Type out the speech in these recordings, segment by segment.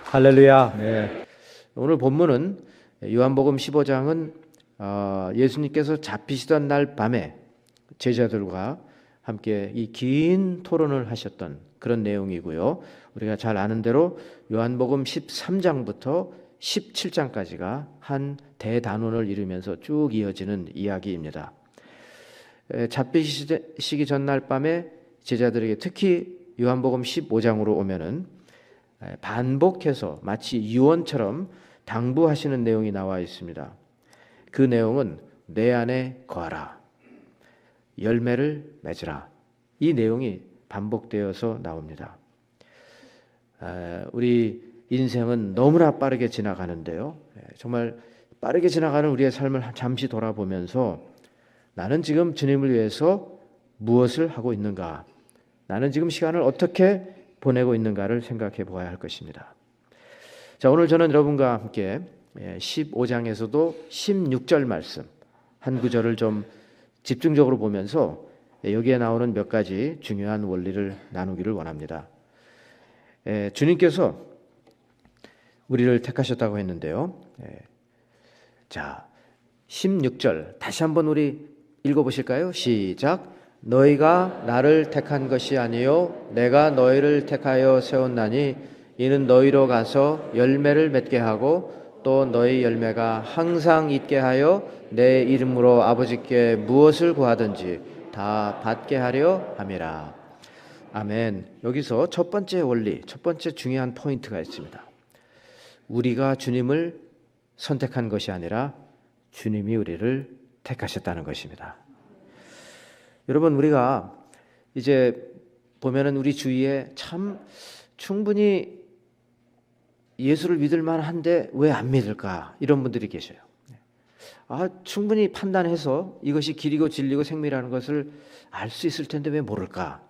할렐루야. 네. 오늘 본문은 요한복음 15장은 예수님께서 잡히시던 날 밤에 제자들과 함께 이 긴 토론을 하셨던 그런 내용이고요. 우리가 잘 아는 대로 요한복음 13장부터 17장까지가 한 대단원을 이루면서 쭉 이어지는 이야기입니다. 잡히시기 전날 밤에 제자들에게 특히 요한복음 15장으로 오면은 반복해서 마치 유언처럼 당부하시는 내용이 나와 있습니다. 그 내용은 내 안에 거하라, 열매를 맺으라. 이 내용이 반복되어서 나옵니다. 우리 인생은 너무나 빠르게 지나가는데요. 정말 빠르게 지나가는 우리의 삶을 잠시 돌아보면서 나는 지금 주님을 위해서 무엇을 하고 있는가? 나는 지금 시간을 어떻게 보내고 있는가를 생각해 보아야 할 것입니다. 자, 오늘 저는 여러분과 함께 15장에서도 16절 말씀 한 구절을 좀 집중적으로 보면서 여기에 나오는 몇 가지 중요한 원리를 나누기를 원합니다. 주님께서 우리를 택하셨다고 했는데요. 자, 16절 다시 한번 우리 읽어보실까요? 시작. 너희가 나를 택한 것이 아니요 내가 너희를 택하여 세웠나니 이는 너희로 가서 열매를 맺게 하고 또 너희 열매가 항상 있게 하여 내 이름으로 아버지께 무엇을 구하든지 다 받게 하려 함이라. 아멘. 여기서 첫 번째 원리, 첫 번째 중요한 포인트가 있습니다. 우리가 주님을 선택한 것이 아니라 주님이 우리를 택하셨다는 것입니다. 여러분, 우리가 이제 보면은 우리 주위에 참 충분히 예수를 믿을 만한데 왜 안 믿을까? 이런 분들이 계셔요. 충분히 판단해서 이것이 길이고 진리고 생명이라는 것을 알 수 있을 텐데 왜 모를까?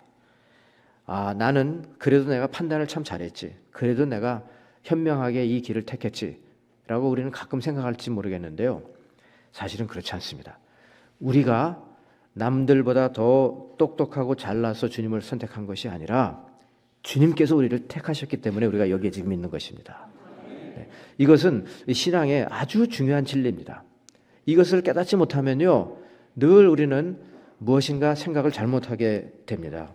나는 그래도 내가 판단을 참 잘했지. 그래도 내가 현명하게 이 길을 택했지. 라고 우리는 가끔 생각할지 모르겠는데요. 사실은 그렇지 않습니다. 우리가 남들보다 더 똑똑하고 잘나서 주님을 선택한 것이 아니라 주님께서 우리를 택하셨기 때문에 우리가 여기에 지금 있는 것입니다. 이것은 신앙의 아주 중요한 진리입니다. 이것을 깨닫지 못하면요, 늘 우리는 무엇인가 생각을 잘못하게 됩니다.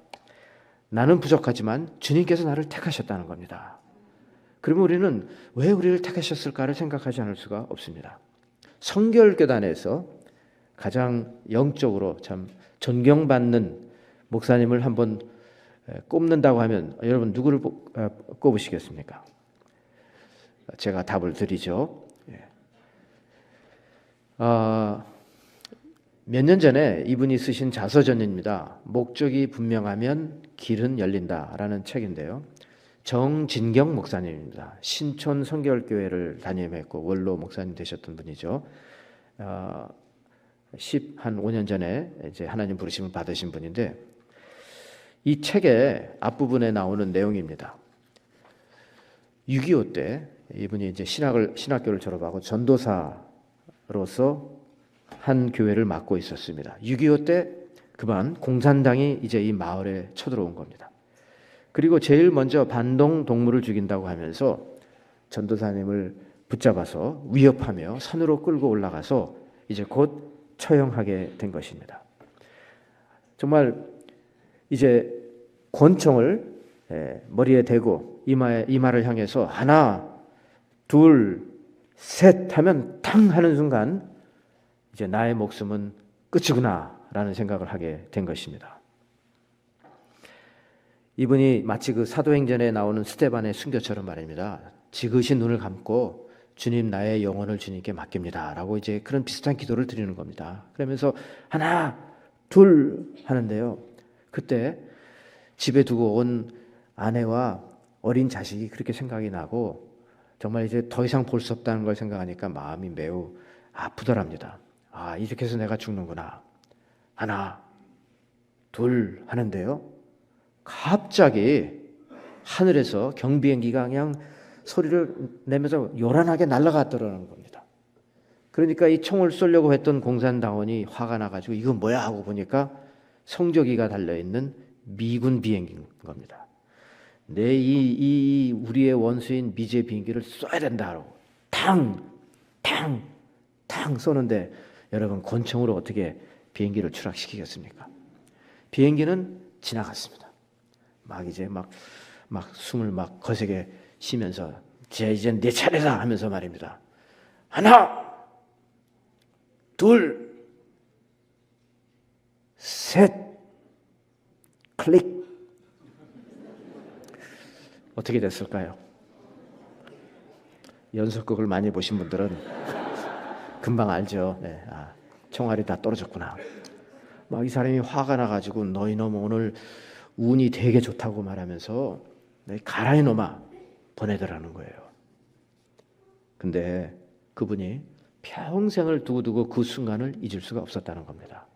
나는 부족하지만 주님께서 나를 택하셨다는 겁니다. 그러면 우리는 왜 우리를 택하셨을까를 생각하지 않을 수가 없습니다. 성결교단에서 가장 영적으로 참 존경받는 목사님을 한번 꼽는다고 하면 여러분 누구를 꼽으시겠습니까? 제가 답을 드리죠. 몇 년 전에 이분이 쓰신 자서전입니다. 목적이 분명하면 길은 열린다라는 책인데요. 정진경 목사님입니다. 신촌 성결교회를 담임했고 원로 목사님 되셨던 분이죠. 한 5년 전에 이제 하나님 부르심을 받으신 분인데 이 책의 앞부분에 나오는 내용입니다. 6.25 때 이분이 이제 신학교를 졸업하고 전도사로서 한 교회를 맡고 있었습니다. 6.25 때 그만 공산당이 이제 이 마을에 쳐들어온 겁니다. 그리고 제일 먼저 반동 동물을 죽인다고 하면서 전도사님을 붙잡아서 위협하며 산으로 끌고 올라가서 이제 곧 처형하게 된 것입니다. 정말 이제 권총을 머리에 대고 이마를 향해서 하나, 둘, 셋 하면 탕 하는 순간 이제 나의 목숨은 끝이구나라는 생각을 하게 된 것입니다. 이분이 마치 그 사도행전에 나오는 스데반의 순교처럼 말입니다. 지그시 눈을 감고 주님 나의 영혼을 주님께 맡깁니다 라고 이제 그런 비슷한 기도를 드리는 겁니다. 그러면서 하나 둘 하는데요, 그때 집에 두고 온 아내와 어린 자식이 그렇게 생각이 나고 정말 이제 더 이상 볼 수 없다는 걸 생각하니까 마음이 매우 아프더랍니다. 이렇게 해서 내가 죽는구나. 하나 둘 하는데요, 갑자기 하늘에서 경비행기가 그냥 소리를 내면서 요란하게 날아갔더라는 겁니다. 그러니까 이 총을 쏘려고 했던 공산당원이 화가 나가지고 이건 뭐야 하고 보니까 성조기가 달려있는 미군 비행기인 겁니다. 이 우리의 원수인 미제 비행기를 쏴야 된다고 탕 쏘는데 여러분 권총으로 어떻게 비행기를 추락시키겠습니까? 비행기는 지나갔습니다. 막 이제 막 숨을 막 거세게 쉬면서 이제 내 차례다 하면서 말입니다. 하나, 둘, 셋, 클릭. 어떻게 됐을까요? 연속극을 많이 보신 분들은 금방 알죠. 네, 총알이 다 떨어졌구나. 막 이 사람이 화가 나가지고 너희 놈 오늘 운이 되게 좋다고 말하면서 가라 이놈아 보내더라는 거예요. 근데 그분이 평생을 두고두고 그 순간을 잊을 수가 없었다는 겁니다.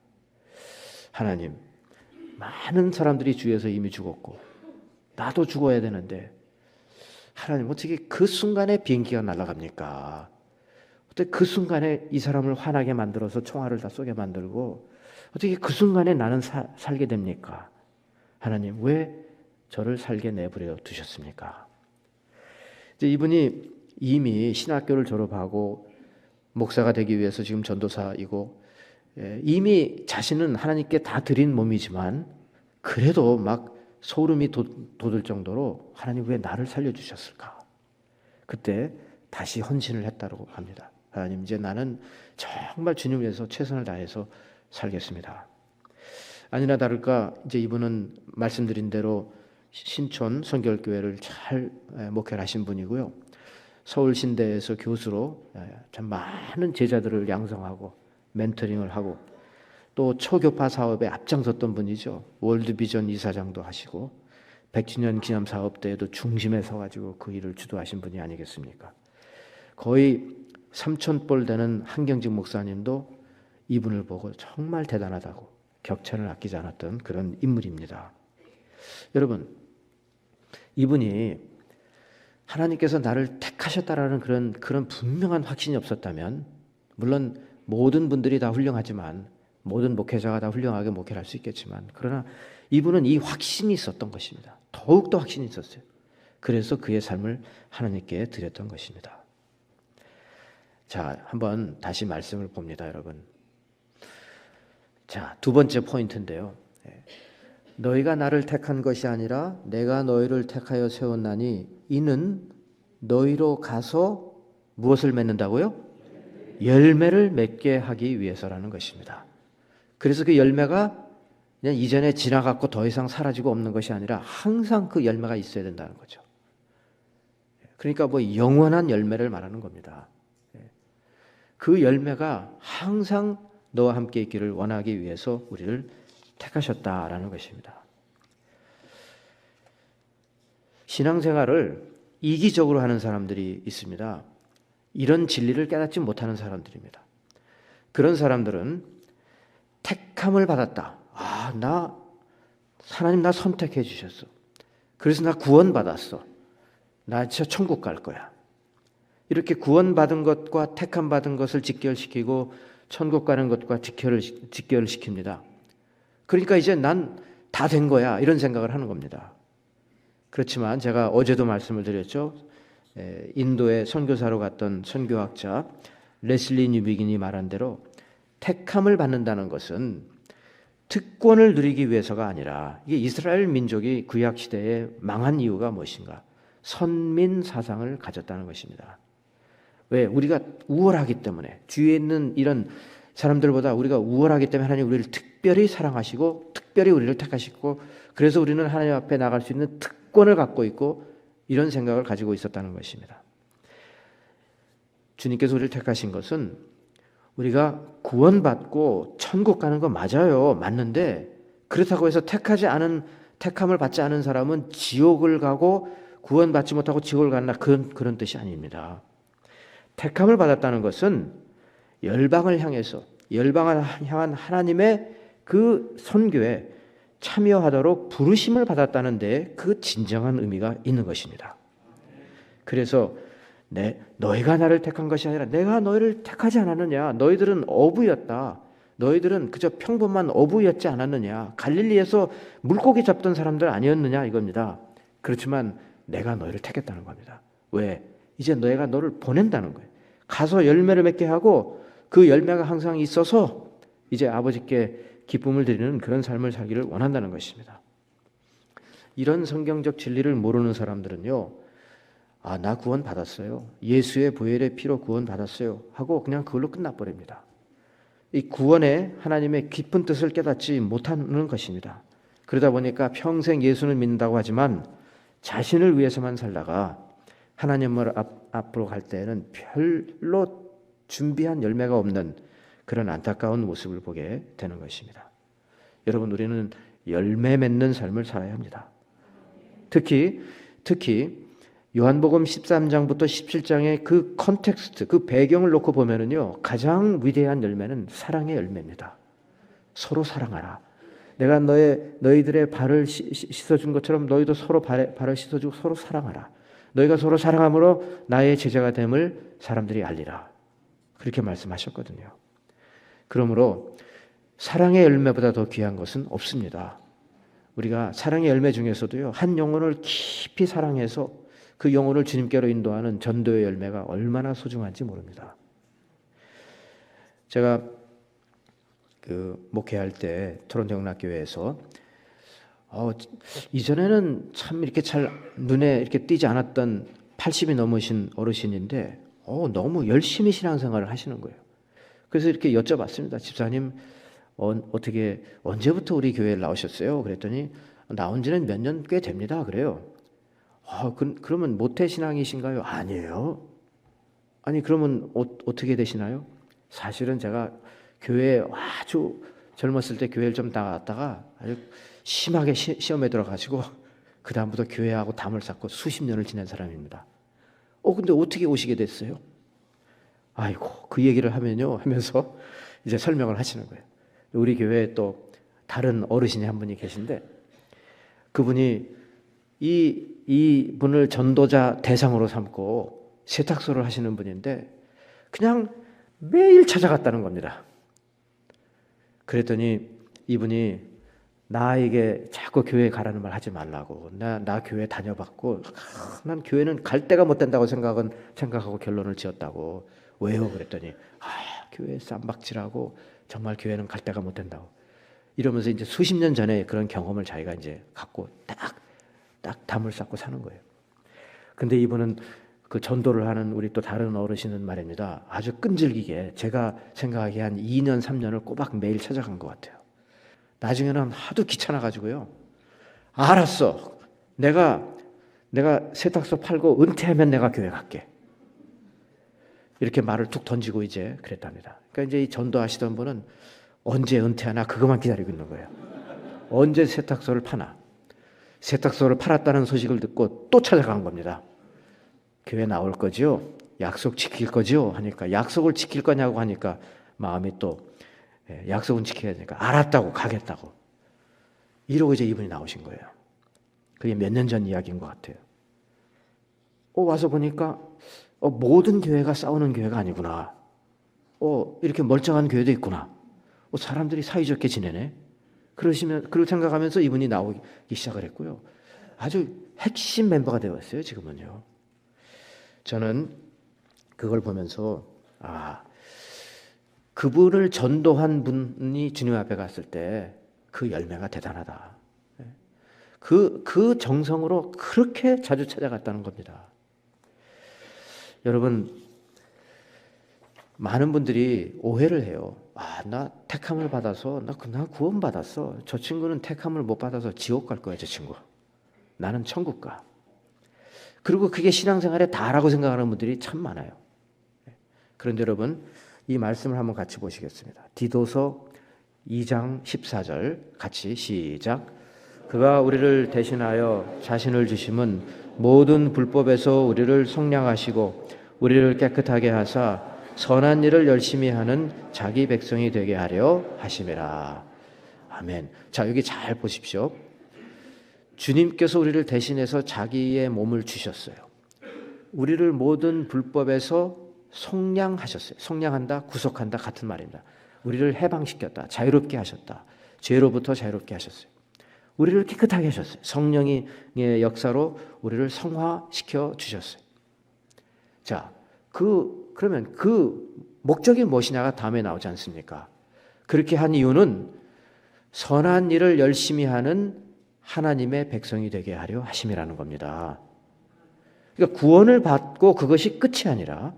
하나님, 많은 사람들이 주위에서 이미 죽었고 나도 죽어야 되는데 하나님 어떻게 그 순간에 비행기가 날아갑니까? 어떻게 그 순간에 이 사람을 화나게 만들어서 총알을 다 쏘게 만들고 어떻게 그 순간에 나는 살게 됩니까? 하나님 왜 저를 살게 내버려 두셨습니까? 이제 이분이 이미 신학교를 졸업하고 목사가 되기 위해서 지금 전도사이고 이미 자신은 하나님께 다 드린 몸이지만 그래도 막 소름이 돋을 정도로 하나님 왜 나를 살려주셨을까? 그때 다시 헌신을 했다고 합니다. 하나님 이제 나는 정말 주님 위해서 최선을 다해서 살겠습니다. 아니나 다를까 이제 이분은 말씀드린 대로 신촌 선결교회를 잘 목회를 하신 분이고요. 서울신대에서 교수로 참 많은 제자들을 양성하고 멘토링을 하고 또 초교파 사업에 앞장섰던 분이죠. 월드비전 이사장도 하시고 100주년 기념사업 때에도 중심에 서가지고 그 일을 주도하신 분이 아니겠습니까? 거의 3,000볼 되는 한경직 목사님도 이분을 보고 정말 대단하다고 격찬을 아끼지 않았던 그런 인물입니다. 여러분, 이분이 하나님께서 나를 택하셨다라는 그런 분명한 확신이 없었다면, 물론 모든 분들이 다 훌륭하지만, 모든 목회자가 다 훌륭하게 목회를 할 수 있겠지만, 그러나 이분은 이 확신이 있었던 것입니다. 더욱더 확신이 있었어요. 그래서 그의 삶을 하나님께 드렸던 것입니다. 자, 한번 다시 말씀을 봅니다, 여러분. 자, 두 번째 포인트인데요. 너희가 나를 택한 것이 아니라 내가 너희를 택하여 세웠나니 이는 너희로 가서 무엇을 맺는다고요? 열매를 맺게 하기 위해서라는 것입니다. 그래서 그 열매가 그냥 이전에 지나갔고 더 이상 사라지고 없는 것이 아니라 항상 그 열매가 있어야 된다는 거죠. 그러니까 뭐 영원한 열매를 말하는 겁니다. 그 열매가 항상 너와 함께 있기를 원하기 위해서 우리를 택하셨다라는 것입니다. 신앙생활을 이기적으로 하는 사람들이 있습니다. 이런 진리를 깨닫지 못하는 사람들입니다. 그런 사람들은 택함을 받았다. 하나님 나 선택해 주셨어. 그래서 나 구원받았어. 나 진짜 천국 갈 거야. 이렇게 구원받은 것과 택함 받은 것을 직결시키고 천국 가는 것과 직결을 시킵니다. 그러니까 이제 난 다 된 거야 이런 생각을 하는 겁니다. 그렇지만 제가 어제도 말씀을 드렸죠. 인도에 선교사로 갔던 선교학자 레슬리 뉴비긴이 말한 대로 택함을 받는다는 것은 특권을 누리기 위해서가 아니라 이게 이스라엘 민족이 구약 시대에 망한 이유가 무엇인가? 선민 사상을 가졌다는 것입니다. 왜? 우리가 우월하기 때문에 주위에 있는 이런 사람들보다 우리가 우월하기 때문에 하나님 우리를 특별히 사랑하시고 특별히 우리를 택하시고 그래서 우리는 하나님 앞에 나갈 수 있는 특권을 갖고 있고 이런 생각을 가지고 있었다는 것입니다. 주님께서 우리를 택하신 것은 우리가 구원받고 천국 가는 거 맞아요. 맞는데 그렇다고 해서 택함을 받지 않은 사람은 지옥을 가고 구원받지 못하고 지옥을 간다 그런 뜻이 아닙니다. 택함을 받았다는 것은 열방을 향한 하나님의 그 선교에 참여하도록 부르심을 받았다는 데 그 진정한 의미가 있는 것입니다. 그래서 너희가 나를 택한 것이 아니라 내가 너희를 택하지 않았느냐. 너희들은 어부였다. 너희들은 그저 평범한 어부였지 않았느냐. 갈릴리에서 물고기 잡던 사람들 아니었느냐 이겁니다. 그렇지만 내가 너희를 택했다는 겁니다. 왜? 이제 내가 너를 보낸다는 거예요. 가서 열매를 맺게 하고 그 열매가 항상 있어서 이제 아버지께 기쁨을 드리는 그런 삶을 살기를 원한다는 것입니다. 이런 성경적 진리를 모르는 사람들은요, 아, 나 구원 받았어요. 예수의 보혈의 피로 구원 받았어요. 하고 그냥 그걸로 끝나버립니다. 이 구원에 하나님의 깊은 뜻을 깨닫지 못하는 것입니다. 그러다 보니까 평생 예수는 믿는다고 하지만 자신을 위해서만 살다가 하나님을 앞으로 갈 때는 별로 준비한 열매가 없는 그런 안타까운 모습을 보게 되는 것입니다. 여러분, 우리는 열매 맺는 삶을 살아야 합니다. 특히 요한복음 13장부터 17장의 그 컨텍스트, 그 배경을 놓고 보면은요, 가장 위대한 열매는 사랑의 열매입니다. 서로 사랑하라. 내가 너희들의 발을 씻어준 것처럼 너희도 서로 발을 씻어주고 서로 사랑하라. 너희가 서로 사랑함으로 나의 제자가 됨을 사람들이 알리라. 그렇게 말씀하셨거든요. 그러므로 사랑의 열매보다 더 귀한 것은 없습니다. 우리가 사랑의 열매 중에서도요, 한 영혼을 깊이 사랑해서 그 영혼을 주님께로 인도하는 전도의 열매가 얼마나 소중한지 모릅니다. 제가 목회할 때 토론토 영락교회에서 이전에는 참 이렇게 잘 눈에 이렇게 띄지 않았던 80이 넘으신 어르신인데 너무 열심히 신앙생활을 하시는 거예요. 그래서 이렇게 여쭤봤습니다. 집사님, 어떻게 언제부터 우리 교회에 나오셨어요? 그랬더니 나온 지는 몇 년 꽤 됩니다. 그래요. 그러면 모태신앙이신가요? 아니에요. 아니 그러면 어떻게 되시나요? 사실은 제가 교회에 아주 젊었을 때 교회를 좀 나갔다가 아주 심하게 시험에 들어가지고 그 다음부터 교회하고 담을 쌓고 수십 년을 지낸 사람입니다. 근데 어떻게 오시게 됐어요? 아이고, 그 얘기를 하면서 이제 설명을 하시는 거예요. 우리 교회에 또 다른 어르신이 한 분이 계신데 그분이 이 분을 전도자 대상으로 삼고 세탁소를 하시는 분인데 그냥 매일 찾아갔다는 겁니다. 그랬더니 이분이 나에게 자꾸 교회 가라는 말 하지 말라고. 나 교회 다녀봤고 난 교회는 갈 데가 못 된다고 생각하고 결론을 지었다고. 왜요? 그랬더니 교회 쌈박질하고 정말 교회는 갈 데가 못 된다고. 이러면서 이제 수십 년 전에 그런 경험을 자기가 이제 갖고 딱 담을 쌓고 사는 거예요. 근데 이분은 그 전도를 하는 우리 또 다른 어르신은 말입니다. 아주 끈질기게 제가 생각하기에 한 2년 3년을 꼬박 매일 찾아간 것 같아요. 나중에는 하도 귀찮아가지고요. 알았어. 내가 세탁소 팔고 은퇴하면 내가 교회 갈게. 이렇게 말을 툭 던지고 이제 그랬답니다. 그러니까 이제 이 전도하시던 분은 언제 은퇴하나 그것만 기다리고 있는 거예요. 언제 세탁소를 파나. 세탁소를 팔았다는 소식을 듣고 또 찾아간 겁니다. 교회 나올 거지요? 약속 지킬 거지요? 하니까 약속을 지킬 거냐고 하니까 마음이 또 약속은 지켜야 되니까 알았다고 가겠다고 이러고 이제 이분이 나오신 거예요. 그게 몇 년 전 이야기인 것 같아요. 와서 보니까 모든 교회가 싸우는 교회가 아니구나. 이렇게 멀쩡한 교회도 있구나. 사람들이 사이좋게 지내네. 그걸 생각하면서 이분이 나오기 시작을 했고요. 아주 핵심 멤버가 되었어요. 지금은요. 저는 그걸 보면서 그분을 전도한 분이 주님 앞에 갔을 때 그 열매가 대단하다. 그 정성으로 그렇게 자주 찾아갔다는 겁니다. 여러분, 많은 분들이 오해를 해요. 나 택함을 받아서 나 구원 받았어. 저 친구는 택함을 못 받아서 지옥 갈 거야, 저 친구. 나는 천국 가. 그리고 그게 신앙생활에 다라고 생각하는 분들이 참 많아요. 그런데 여러분, 이 말씀을 한번 같이 보시겠습니다. 디도서 2장 14절 같이 시작. 그가 우리를 대신하여 자신을 주심은 모든 불법에서 우리를 속량하시고 우리를 깨끗하게 하사 선한 일을 열심히 하는 자기 백성이 되게 하려 하심이라. 아멘. 자, 여기 잘 보십시오. 주님께서 우리를 대신해서 자기의 몸을 주셨어요. 우리를 모든 불법에서 속량하셨어요. 속량한다, 구속한다 같은 말입니다. 우리를 해방시켰다, 자유롭게 하셨다. 죄로부터 자유롭게 하셨어요. 우리를 깨끗하게 하셨어요. 성령의 역사로 우리를 성화시켜 주셨어요. 자, 그러면 그 목적이 무엇이냐가 다음에 나오지 않습니까? 그렇게 한 이유는 선한 일을 열심히 하는 하나님의 백성이 되게 하려 하심이라는 겁니다. 그러니까 구원을 받고 그것이 끝이 아니라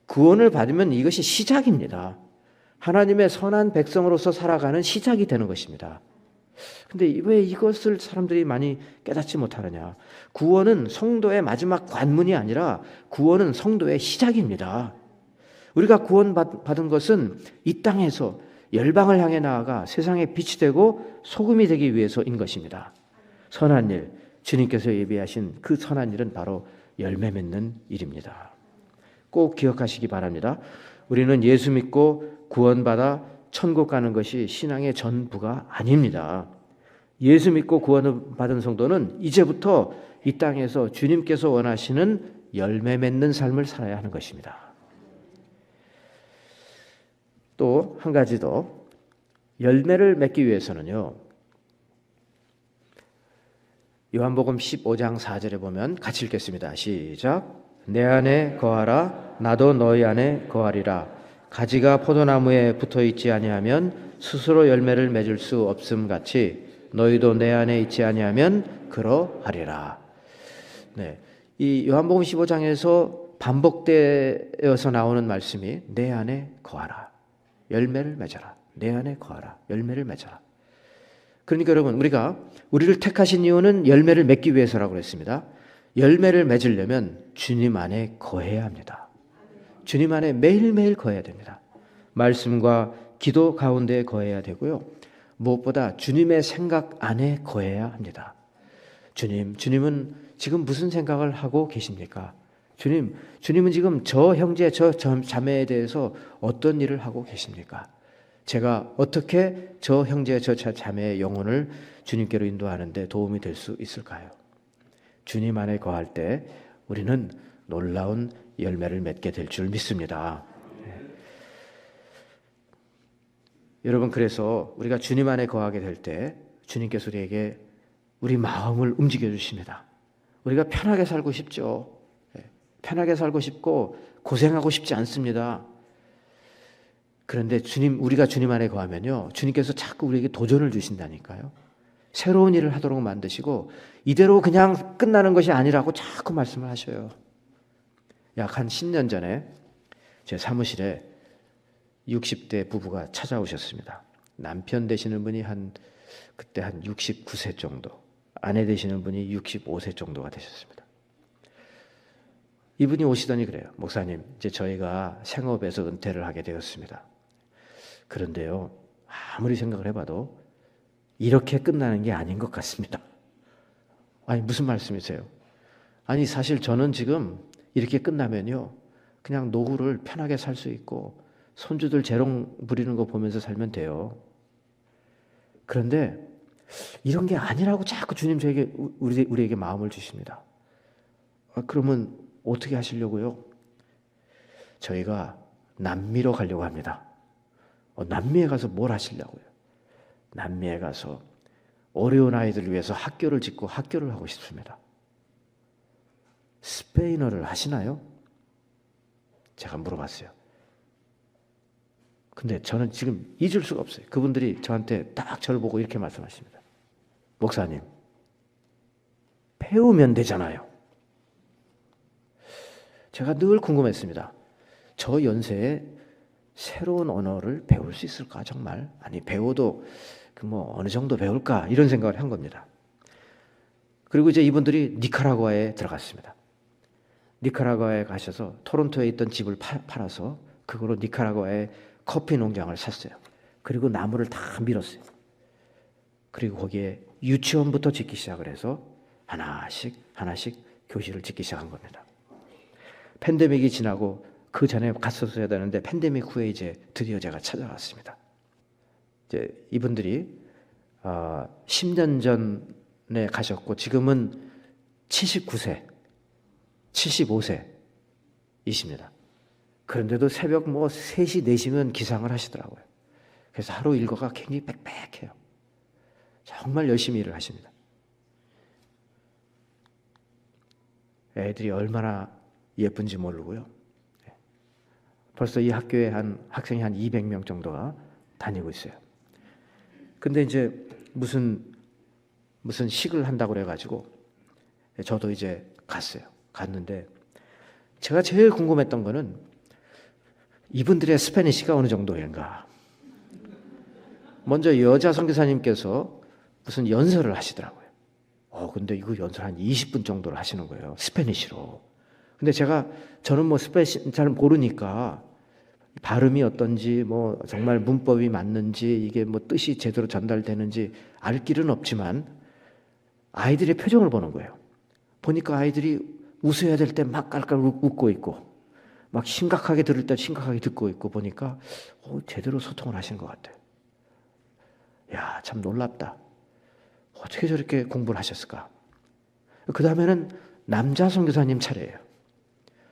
구원을 받으면 이것이 시작입니다. 하나님의 선한 백성으로서 살아가는 시작이 되는 것입니다. 근데 왜 이것을 사람들이 많이 깨닫지 못하느냐? 구원은 성도의 마지막 관문이 아니라 구원은 성도의 시작입니다. 우리가 구원받은 것은 이 땅에서 열방을 향해 나아가 세상에 빛이 되고 소금이 되기 위해서인 것입니다. 선한 일, 주님께서 예비하신 그 선한 일은 바로 열매 맺는 일입니다. 꼭 기억하시기 바랍니다. 우리는 예수 믿고 구원받아 천국 가는 것이 신앙의 전부가 아닙니다. 예수 믿고 구원을 받은 성도는 이제부터 이 땅에서 주님께서 원하시는 열매 맺는 삶을 살아야 하는 것입니다. 또 한 가지 더, 열매를 맺기 위해서는요, 요한복음 15장 4절에 보면 같이 읽겠습니다. 시작. 내 안에 거하라 나도 너희 안에 거하리라. 가지가 포도나무에 붙어 있지 아니하면 스스로 열매를 맺을 수 없음 같이 너희도 내 안에 있지 아니하면 그러하리라. 네, 이 요한복음 15장에서 반복되어서 나오는 말씀이 내 안에 거하라, 열매를 맺어라. 내 안에 거하라, 열매를 맺어라. 그러니까 여러분, 우리를 택하신 이유는 열매를 맺기 위해서라고 그랬습니다. 열매를 맺으려면 주님 안에 거해야 합니다. 주님 안에 매일매일 거해야 됩니다. 말씀과 기도 가운데 거해야 되고요. 무엇보다 주님의 생각 안에 거해야 합니다. 주님은 지금 무슨 생각을 하고 계십니까? 주님은 지금 저 형제, 저 자매에 대해서 어떤 일을 하고 계십니까? 제가 어떻게 저 형제, 저 자매의 영혼을 주님께로 인도하는데 도움이 될 수 있을까요? 주님 안에 거할 때 우리는 놀라운 열매를 맺게 될 줄 믿습니다. 여러분, 그래서 우리가 주님 안에 거하게 될 때 주님께서 우리에게 우리 마음을 움직여 주십니다. 우리가 편하게 살고 싶죠. 편하게 살고 싶고 고생하고 싶지 않습니다. 그런데 우리가 주님 안에 거하면요, 주님께서 자꾸 우리에게 도전을 주신다니까요. 새로운 일을 하도록 만드시고 이대로 그냥 끝나는 것이 아니라고 자꾸 말씀을 하셔요. 약 한 10년 전에 제 사무실에 60대 부부가 찾아오셨습니다. 남편 되시는 분이 그때 한 69세 정도, 아내 되시는 분이 65세 정도가 되셨습니다. 이분이 오시더니 그래요. 목사님, 이제 저희가 생업에서 은퇴를 하게 되었습니다. 그런데요, 아무리 생각을 해봐도 이렇게 끝나는 게 아닌 것 같습니다. 아니, 무슨 말씀이세요? 아니, 사실 저는 지금 이렇게 끝나면요, 그냥 노후를 편하게 살 수 있고 손주들 재롱 부리는 거 보면서 살면 돼요. 그런데 이런 게 아니라고 자꾸 주님 저에게 우리에게 마음을 주십니다. 그러면 어떻게 하시려고요? 저희가 남미로 가려고 합니다. 남미에 가서 뭘 하시려고요? 남미에 가서 어려운 아이들을 위해서 학교를 짓고 학교를 하고 싶습니다. 스페인어를 하시나요? 제가 물어봤어요. 근데 저는 지금 잊을 수가 없어요. 그분들이 저한테 딱 저를 보고 이렇게 말씀하십니다. 목사님, 배우면 되잖아요. 제가 늘 궁금했습니다. 저 연세에 새로운 언어를 배울 수 있을까 정말? 아니, 배워도 어느 정도 배울까? 이런 생각을 한 겁니다. 그리고 이제 이분들이 니카라과에 들어갔습니다. 니카라과에 가셔서 토론토에 있던 집을 팔아서 그거로 니카라과에 커피 농장을 샀어요. 그리고 나무를 다 밀었어요. 그리고 거기에 유치원부터 짓기 시작을 해서 하나씩 교실을 짓기 시작한 겁니다. 팬데믹이 지나고 그 전에 갔었어야 되는데 팬데믹 후에 이제 드디어 제가 찾아갔습니다. 이제 이분들이 10년 전에 가셨고 지금은 79세, 75세이십니다. 그런데도 새벽 3시, 4시면 기상을 하시더라고요. 그래서 하루 일과가 굉장히 빽빽해요. 정말 열심히 일을 하십니다. 애들이 얼마나 예쁜지 모르고요. 벌써 이 학교에 학생이 한 200명 정도가 다니고 있어요. 근데 이제 무슨 식을 한다고 그래가지고 저도 이제 갔는데 제가 제일 궁금했던 거는 이분들의 스페니시가 어느 정도인가. 먼저 여자 선교사님께서 무슨 연설을 하시더라고요. 근데 이거 연설 한 20분 정도를 하시는 거예요. 스페니시로. 근데 저는 뭐 스페니시 잘 모르니까 발음이 어떤지 뭐 정말 문법이 맞는지 이게 뭐 뜻이 제대로 전달되는지 알 길은 없지만 아이들의 표정을 보는 거예요. 보니까 아이들이 웃어야 될 때 막 깔깔 웃고 있고 막 심각하게 들을 때 심각하게 듣고 있고 보니까 제대로 소통을 하시는 것 같아요. 야, 참 놀랍다. 어떻게 저렇게 공부를 하셨을까? 그 다음에는 남자 선교사님 차례예요.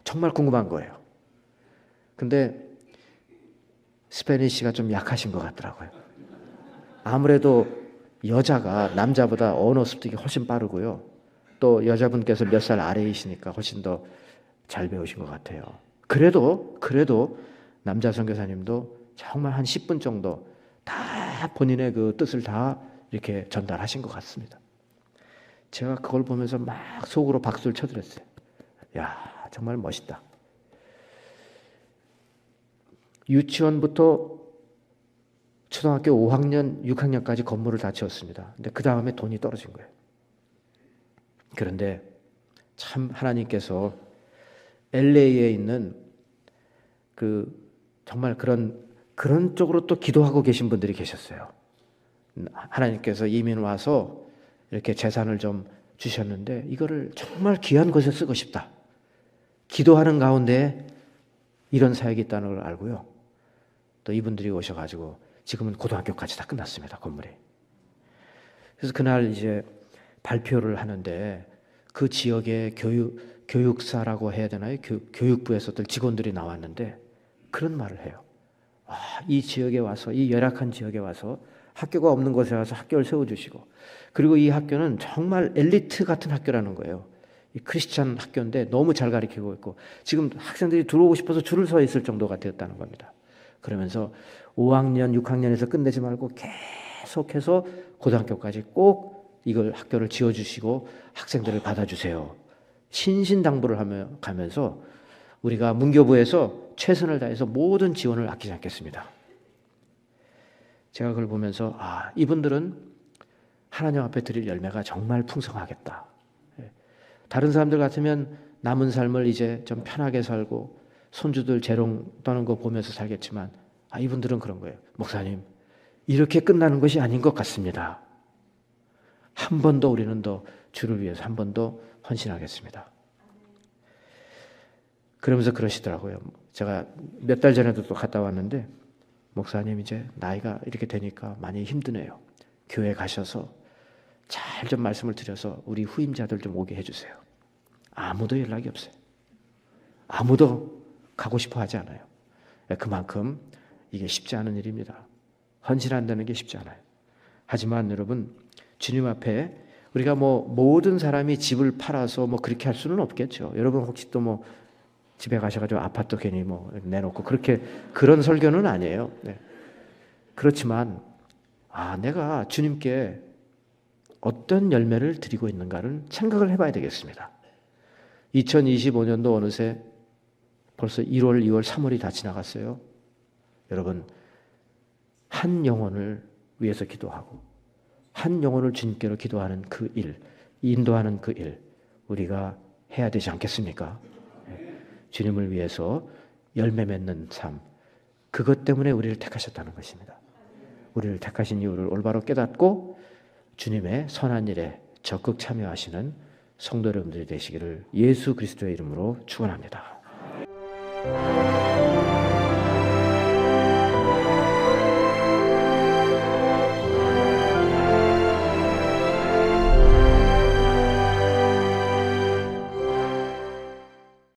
정말 궁금한 거예요. 근데 스페니시가 좀 약하신 것 같더라고요. 아무래도 여자가 남자보다 언어 습득이 훨씬 빠르고요. 또 여자분께서 몇 살 아래이시니까 훨씬 더 잘 배우신 것 같아요. 그래도 남자 선교사님도 정말 한 10분 정도 다 본인의 그 뜻을 다 이렇게 전달하신 것 같습니다. 제가 그걸 보면서 막 속으로 박수를 쳐드렸어요. 야, 정말 멋있다. 유치원부터 초등학교 5학년, 6학년까지 건물을 다 지었습니다. 근데 그 다음에 돈이 떨어진 거예요. 그런데 참 하나님께서 LA에 있는 정말 그런 쪽으로 또 기도하고 계신 분들이 계셨어요. 하나님께서 이민 와서 이렇게 재산을 좀 주셨는데 이거를 정말 귀한 곳에 쓰고 싶다. 기도하는 가운데 이런 사역이 있다는 걸 알고요. 또 이분들이 오셔가지고 지금은 고등학교까지 다 끝났습니다. 건물이. 그래서 그날 이제 발표를 하는데 그 지역의 교육사라고 해야 되나요? 교육부에서들 직원들이 나왔는데 그런 말을 해요. 이 지역에 와서, 이 열악한 지역에 와서 학교가 없는 곳에 와서 학교를 세워주시고, 그리고 이 학교는 정말 엘리트 같은 학교라는 거예요. 이 크리스찬 학교인데 너무 잘 가르치고 있고 지금 학생들이 들어오고 싶어서 줄을 서 있을 정도가 되었다는 겁니다. 그러면서 5학년, 6학년에서 끝내지 말고 계속해서 고등학교까지 꼭 이걸 학교를 지어주시고 학생들을 받아주세요. 신신당부를 가면서 우리가 문교부에서 최선을 다해서 모든 지원을 아끼지 않겠습니다. 제가 그걸 보면서 이분들은 하나님 앞에 드릴 열매가 정말 풍성하겠다. 다른 사람들 같으면 남은 삶을 이제 좀 편하게 살고 손주들 재롱 떠는 거 보면서 살겠지만 이분들은 그런 거예요. 목사님, 이렇게 끝나는 것이 아닌 것 같습니다. 한 번 더 우리는 더 주를 위해서 한 번 더 헌신하겠습니다. 그러면서 그러시더라고요. 제가 몇 달 전에도 또 갔다 왔는데 목사님 이제 나이가 이렇게 되니까 많이 힘드네요. 교회 가셔서 잘 좀 말씀을 드려서 우리 후임자들 좀 오게 해주세요. 아무도 연락이 없어요. 아무도 가고 싶어 하지 않아요. 그만큼 이게 쉽지 않은 일입니다. 헌신한다는 게 쉽지 않아요. 하지만 여러분, 주님 앞에 우리가 모든 사람이 집을 팔아서 그렇게 할 수는 없겠죠. 여러분 혹시 또 집에 가셔가지고 아파트 괜히 내놓고 그런 설교는 아니에요. 네. 그렇지만 내가 주님께 어떤 열매를 드리고 있는가를 생각을 해봐야 되겠습니다. 2025년도 어느새 벌써 1월, 2월, 3월이 다 지나갔어요. 여러분, 한 영혼을 위해서 기도하고 한 영혼을 주님께로 기도하는 그 일, 인도하는 그 일 우리가 해야 되지 않겠습니까? 주님을 위해서 열매 맺는 삶, 그것 때문에 우리를 택하셨다는 것입니다. 우리를 택하신 이유를 올바로 깨닫고 주님의 선한 일에 적극 참여하시는 성도 여러분들이 되시기를 예수 그리스도의 이름으로 축원합니다.